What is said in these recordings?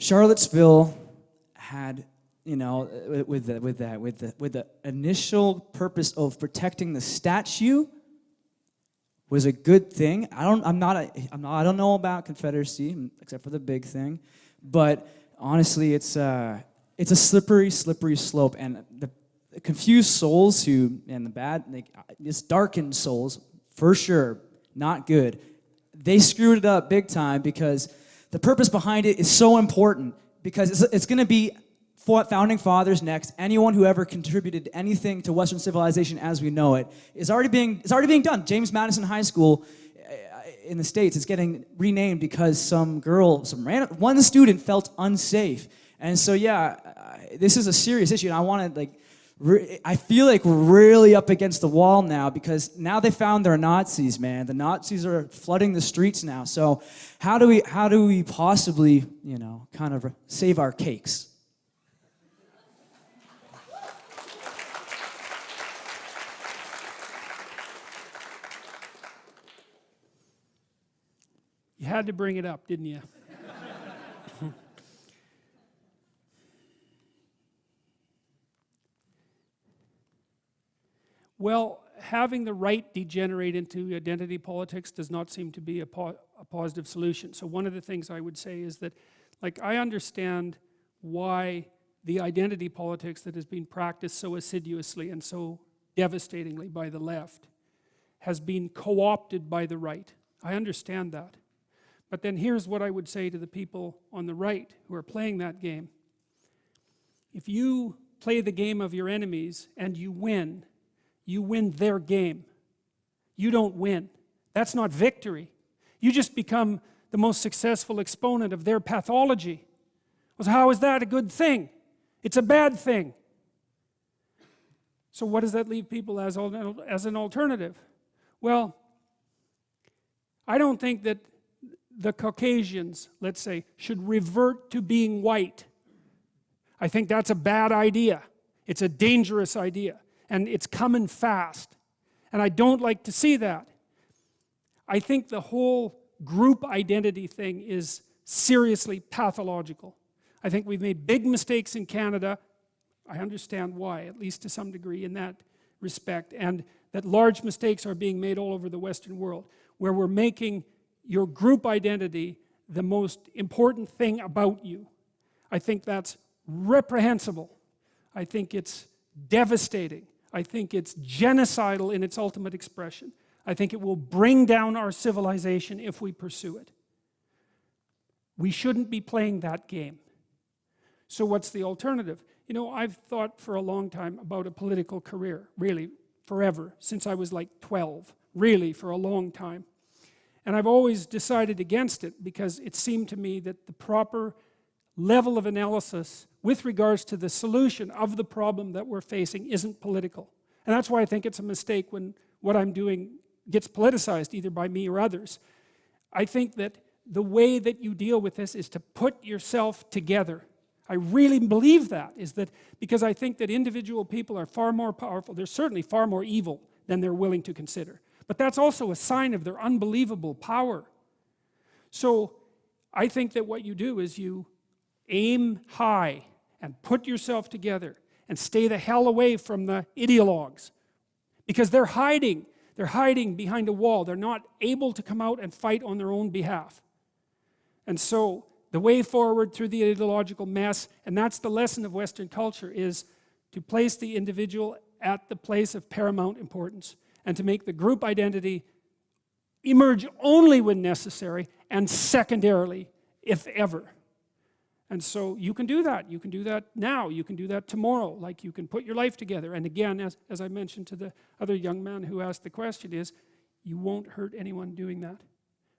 Charlottesville had, with the initial purpose of protecting the statue was a good thing. I don't know about Confederacy except for the big thing, but honestly, it's a slippery slope, and the confused souls and the bad, it's darkened souls for sure, not good. They screwed it up big time because the purpose behind it is so important, because it's going to be founding fathers next. Anyone who ever contributed anything to Western civilization as we know it is already being done. James Madison High School in the States is getting renamed because one student felt unsafe. And so this is a serious issue, and I want to I feel like we're really up against the wall now, because now they found their Nazis, man. The Nazis are flooding the streets now. So how do we possibly, kind of save our cakes? You had to bring it up, didn't you? Well, having the right degenerate into identity politics does not seem to be a positive solution. So one of the things I would say is that, I understand why the identity politics that has been practiced so assiduously and so devastatingly by the left has been co-opted by the right. I understand that. But then here's what I would say to the people on the right who are playing that game. If you play the game of your enemies and you win their game. You don't win. That's not victory. You just become the most successful exponent of their pathology. Well, how is that a good thing? It's a bad thing. So what does that leave people as an alternative? Well, I don't think that the Caucasians, let's say, should revert to being white. I think that's a bad idea. It's a dangerous idea. And it's coming fast. And I don't like to see that. I think the whole group identity thing is seriously pathological. I think we've made big mistakes in Canada. I understand why, at least to some degree in that respect. And that large mistakes are being made all over the Western world, where we're making your group identity the most important thing about you. I think that's reprehensible. I think it's devastating. I think it's genocidal in its ultimate expression. I think it will bring down our civilization if we pursue it. We shouldn't be playing that game. So what's the alternative? I've thought for a long time about a political career, really, forever, since I was like 12, really, for a long time. And I've always decided against it because it seemed to me that the proper level of analysis with regards to the solution of the problem that we're facing isn't political. And that's why I think it's a mistake when what I'm doing gets politicized, either by me or others. I think that the way that you deal with this is to put yourself together. I really believe that, because I think that individual people are far more powerful. They're certainly far more evil than they're willing to consider. But that's also a sign of their unbelievable power. So I think that what you do is you aim high and put yourself together and stay the hell away from the ideologues, because they're hiding behind a wall. They're not able to come out and fight on their own behalf. And so the way forward through the ideological mess, and that's the lesson of Western culture, is to place the individual at the place of paramount importance and to make the group identity emerge only when necessary and secondarily, if ever. And so you can do that. You can do that now. You can do that tomorrow. Like, you can put your life together. And again, as I mentioned to the other young man who asked the question, is you won't hurt anyone doing that,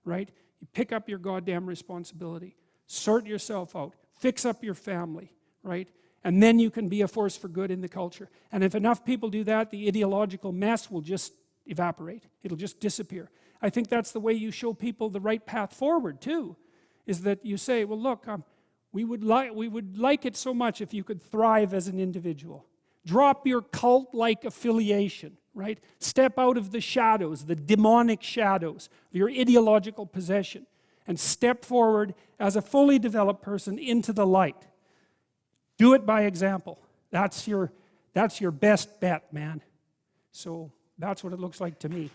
right? You pick up your goddamn responsibility. Sort yourself out. Fix up your family, right? And then you can be a force for good in the culture. And if enough people do that, the ideological mess will just evaporate. It'll just disappear. I think that's the way you show people the right path forward, too, is that you say, well, look, we would like it so much if you could thrive as an individual. Drop your cult-like affiliation, right? Step out of the shadows, the demonic shadows of your ideological possession, and step forward as a fully developed person into the light. Do it by example. That's your best bet, man. So that's what it looks like to me.